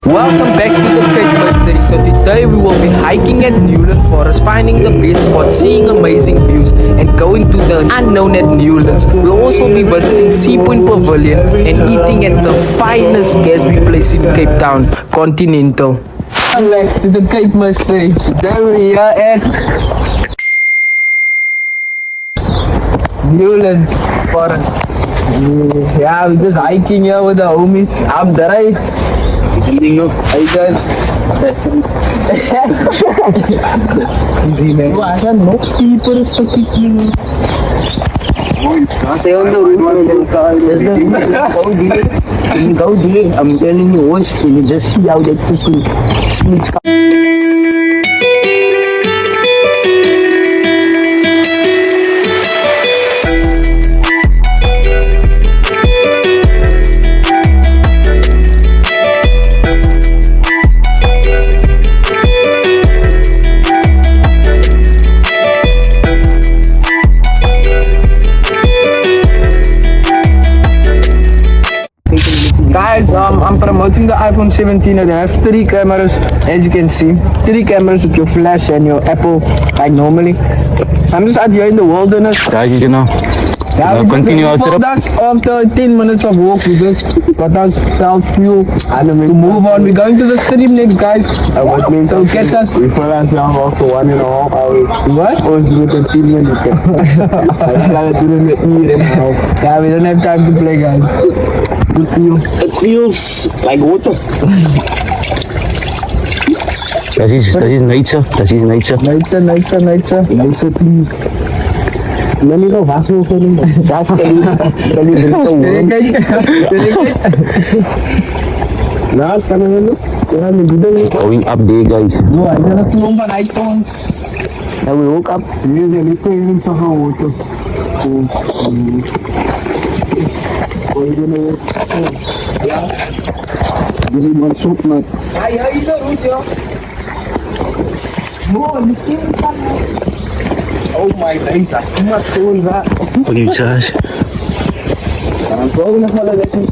Welcome back to the Cape Mystery. So today we will be hiking at Newlands Forest, finding the best spots, seeing amazing views and going to the unknown at Newlands. We'll also be visiting Point Pavilion and eating at the finest Gatsby place in Cape Town, Continental. Welcome back to the Cape Mystery. Today we are at Newlands Forest. Yeah, we're just hiking here with the homies. I'm Darai. How you guys? Easy man. Oh, I got no steeper so quickly. Stay on the route. There's the go there. I'm telling you, once you just see how that freaking sneaks. Guys, I'm promoting the iPhone 17. It has 3 cameras, as you can see. 3 cameras with your flash and your Apple, like normally. I'm just out here in the wilderness. Ja, you know. Yeah, continue out there. After 10 minutes of walk, we just got ourselves fuel to move on. We're going to the stream next, guys. So catch us. We put ourselves after 1.5 hours. What? Or do it in 10 minutes. I gotta do it in the ear and now. Yeah, we don't have time to play, guys. It feels like water. Dat is nature. Dat is nature. Nature, please. Let me go fast for them. Just can you drink the warm? Now it's coming in. Going up there, guys. No, I got a plumb on iPhone. And we woke up. Usually playing some water. This is one soup, man. Ja, iets zo goed, joh. Mooi, misschien kan het. Oh my days, dat is maar gewoon waar. What you charge? Dan zorgen nog wel dat niet.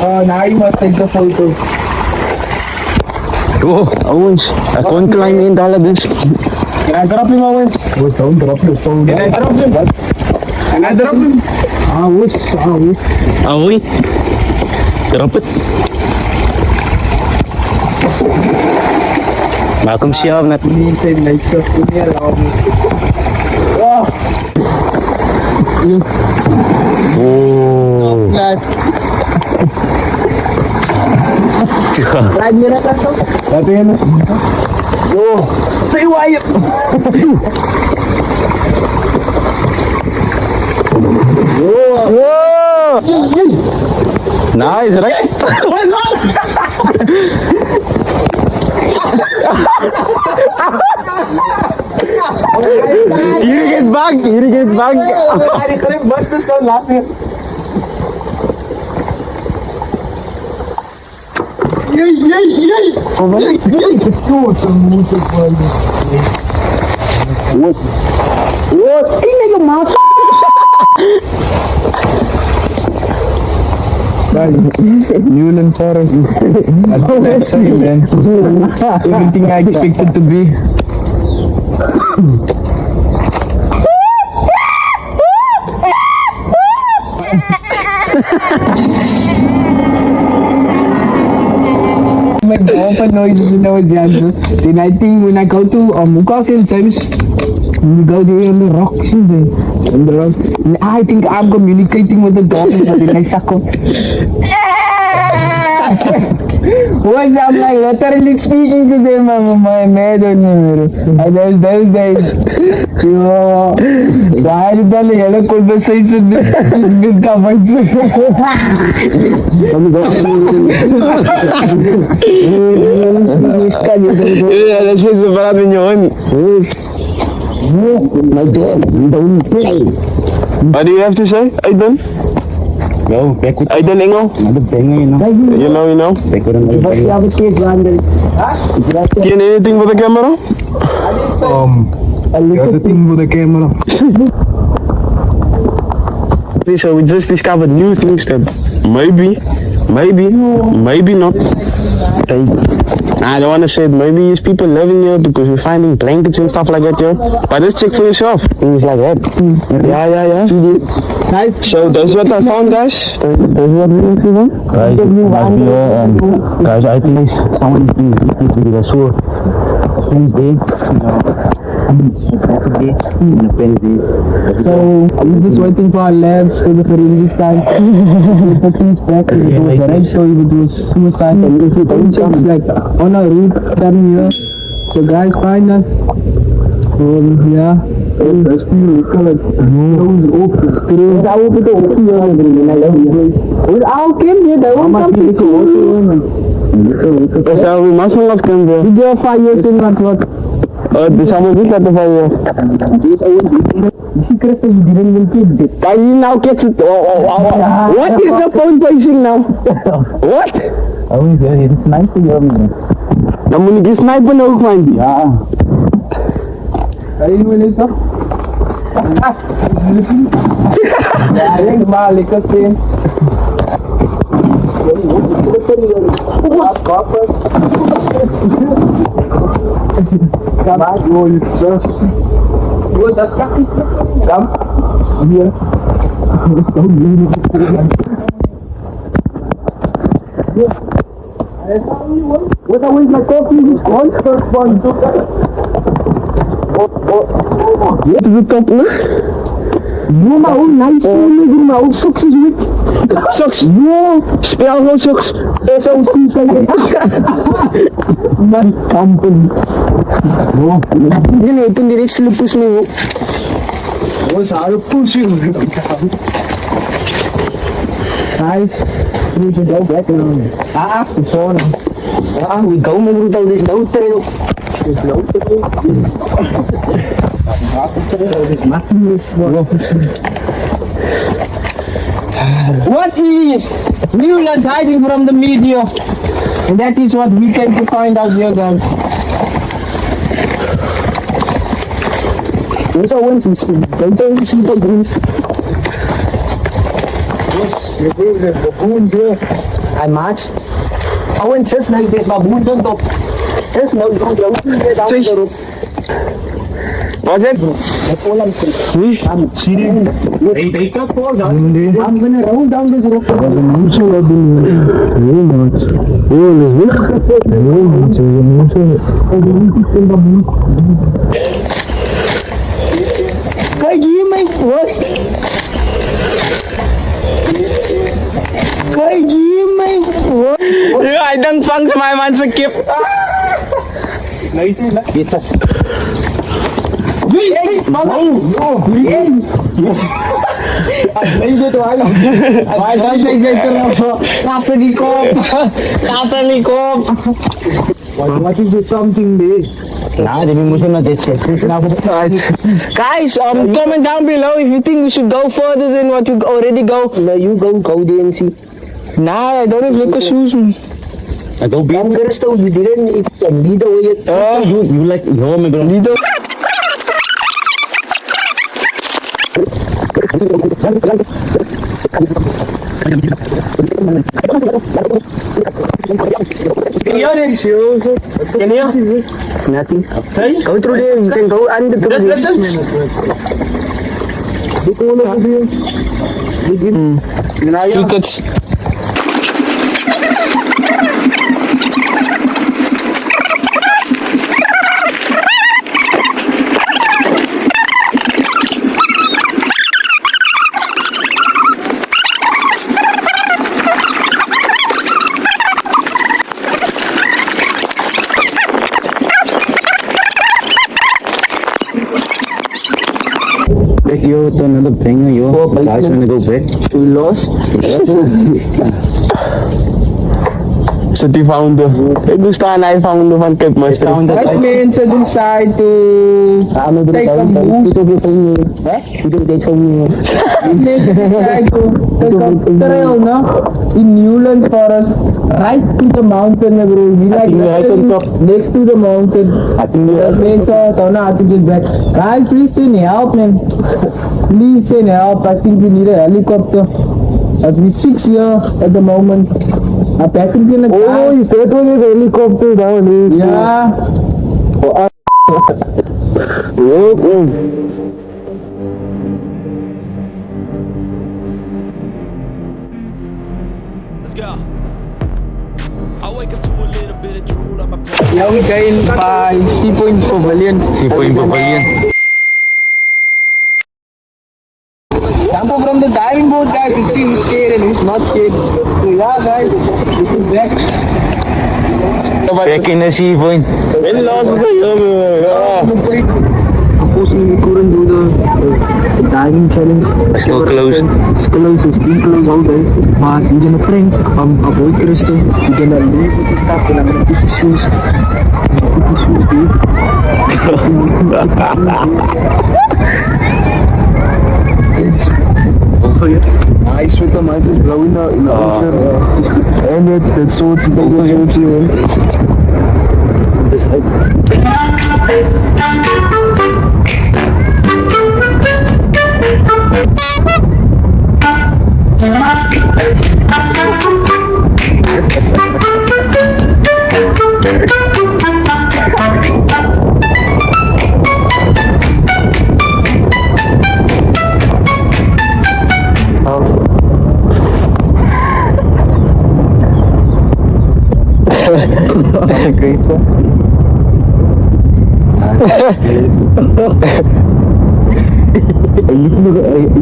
Oh, now you must take the photo. Oh, Owens. I can't climb in all of this. Can I drop him, Owens? Don't drop your phone. Can I drop him? Can I drop him? Owen. Drop it. Maak hem zelf net. Niet in nature, niet allowed. Oh. Oh. Kijk. Ja. Laat je dat toch? Wat ben je? Oh. Say why. Whoa. Nice, right? You get back. I couldn't bust this down laughing. Yay. Oh, my What? Hey, nigga, mouse. Newlands Forest. That's same, man. Everything I expected to be. Make open noises when I was younger. Then I think when I go to Mukas and James, we go there in the rocks in the rock. I think I'm communicating with the dog and then I suck up. Once I'm like literally speaking to them, my man and those days. Yo, why did I have a conversation with comments? Ja, dat zit zo praat in je hond. My dad, don't play. What do you have to say? I done? No, back with I done Engel? the banger, you know. You know. Back with the What's the other kid landed? Can anything with the camera? There's a thing with the camera. So we just discovered new things that maybe Maybe not. I don't want to say it. Maybe it's people living here because we're finding blankets and stuff like that, yo. But just check for yourself. Things like that. Yeah. Nice. So that's what I found, guys. That's what we found. Guys, I think someone is doing the sewer. Wednesday, so I'm just waiting for our labs for the forensic side. The things back, it was right, so it was suicide. And if you don't check, like on our route, coming here. So guys, find us. Yeah. That's few colored. Those off the street. I will put the water here. I love you. Well, I'll come here. They won't come to So we must not come there. you give 5 years in that what? This I'm going to 5 years. You see, Chris, you didn't even pick it. Can you now get it? What is the point placing now? What? Oh, yeah, it's nice to hear me. Dan moet ik die snipen ook, man. Ja. Hey, you will it up? Ja, denk maar, lekker zin. Kom maar, joh, zus. Joh, dat is kakjes. Kom. Hier. What's up with my coffee? This one's for fun. Wat is het top, ne? Doe maar hoe nice doe maar hoe socks is wit. Socks. Ja, speel gewoon socks. SOC van je. Man, kampen. Nee, toen direct slipus me. Oh, ze hadden pushing. Nice. We should go back now. Phone. We go met this no trail. There's no trail. There's nothing. What is Newlands hiding from the media? And that is what we came to find out here, guys. What's our win to see? Don't see the green. Yes, the baboons here. Hij maat. Oh, en 6 nou, dit baboons aan top. 6 nou, ik ga erop. Wat is het? Wie? They can't fall down. I'm gonna roll down this rope. Kijk hier, mijn worst. Kijk hier, mijn worst. Ja, hij dan vangt mij man zijn kip. Nee, dit is. Wie? Mama! Wie? Nee, dit hoor. Hij denkt erop. Laat er niet op. Laat er niet op. What is this something there? Nah, then we must not this. Guys, comment down below if you think we should go further than what you already go. No, you go there and see. Nah, I don't have liquor shoes. I go be. I'm gonna stop. You didn't lead the way. You like yo, me bro. Lead the. Nothing. Hey? Go through there. You can go under the. Listen. Tickets. Back yo to another thing yo. Guys wanna go back. We lost. So die founder. Ik moest staan hij founder van Cape Master. Guys, mensen decide to take a move. You do this for me. Mensen decide to take a trail, no? In Newlands forest, right to the mountain, bro. We like next to the mountain. I think That means don't know how to get back. Guys, please send help, man. Please send help. I think we need a helicopter. we're 6 here at the moment. Our battery's in the car. Oh, is that one with helicopter down here? Yeah. Let's go. I wake up to a little bit of drool on my pants. Yeah, we going by Point Pavilion. Point Pavilion. Jump over from the diving board, guys, to see who's scared and who's not scared. So yeah, guys, we put back. Back in the sea point. When last was Unfortunately, we couldn't do the diving challenge. It's still closed. It's closed, it's been closed all day. But we're gonna prank our boy Crystal. We're gonna leave with the stuff and I'm gonna put the shoes. Nice with the mine just blowing out in the ocean. And that swords and things this great.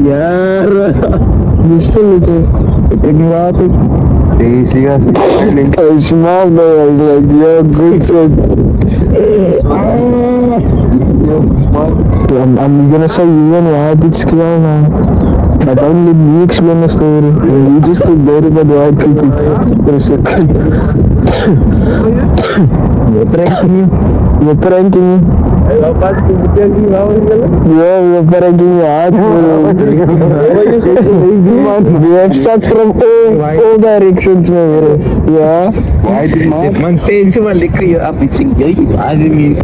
Yaar, still ignoratic. Easy, I smiled though. I was like, yeah, good son. I'm gonna say you had it skill now. I don't let you explain the story. You just took there about the white people for a second. You're pranking me. You're pranking me. Yeah, you're pranking me hard. We have shots from all directions, my bro. Yeah. Man, stage maar lekker je up. Ik zeg, jee, I didn't mean to.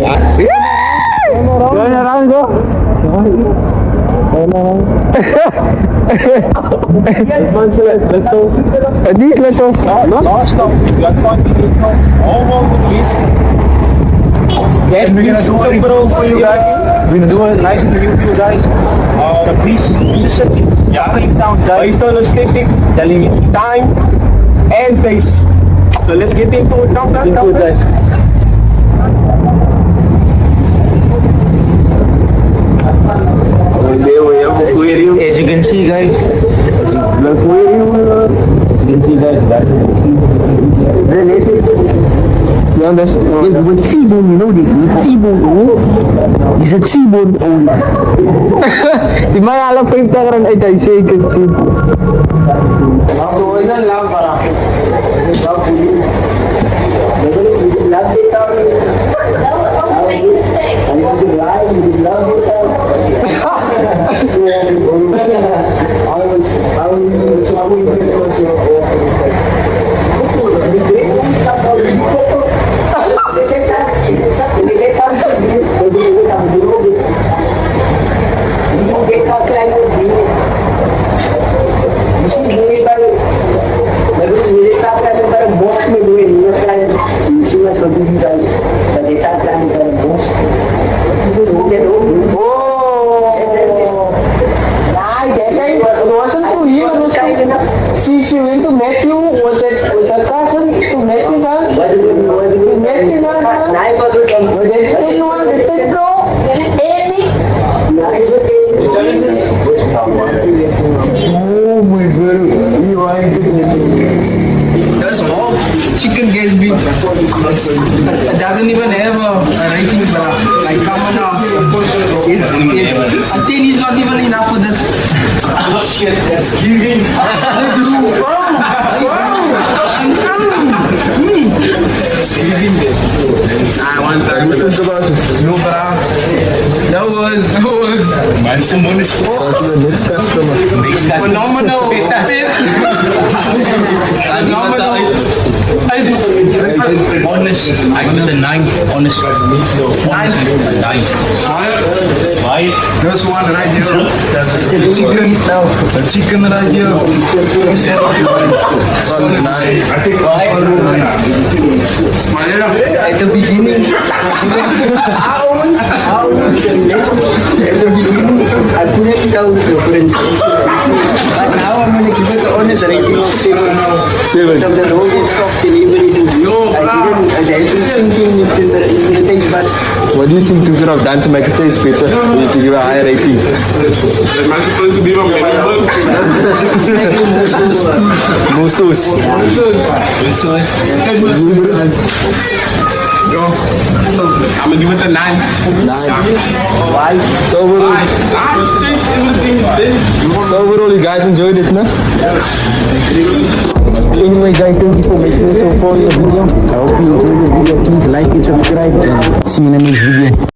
Go around, go. This one says little. These little. Last stop, we are Continental. All over the list. Yes, we're gonna do a liberal for you guys. We're gonna do a nice interview for you guys. Please listen. Yeah, keep down guys. Based on a static, telling me time and pace. So let's get into it now. As you can see, guys, as you can see, guys, Yeah, that's with T-bone, you know this. T-bone. It's a T-bone. Di mana alam pa yung takaran ay tayo siya kasi. She went to meet you with her cousin to meet his son. To meet his son. Oh my god, you are That's all. Chicken gets beef. It doesn't even have a rating, like come on now. A 10 is not even enough for this. oh shit, that's giving. I want that. No, bra. That was. Man, someone is next customer. Phenomenal. That's it. Phenomenal. Honest. I give it a 9. Honest. Honest. A 9. Why? There's one right here. The chicken now. The chicken right here. Solid 9. I think at the beginning, at the beginning, I couldn't tell the difference. But now I'm going to give it the honest rating of 7. So the road gets soft delivery to you. I didn't thinking in the taste buds. What do you think you could have done to make it taste better? You need to give a higher rating. Am I supposed to be my manager? Musus. I'm gonna give it a 9. Why? So overall, you guys enjoyed it, no? Anyway guys, thank you for making it so far in the video. I hope you enjoyed the video. Please like and subscribe and see you in the next video.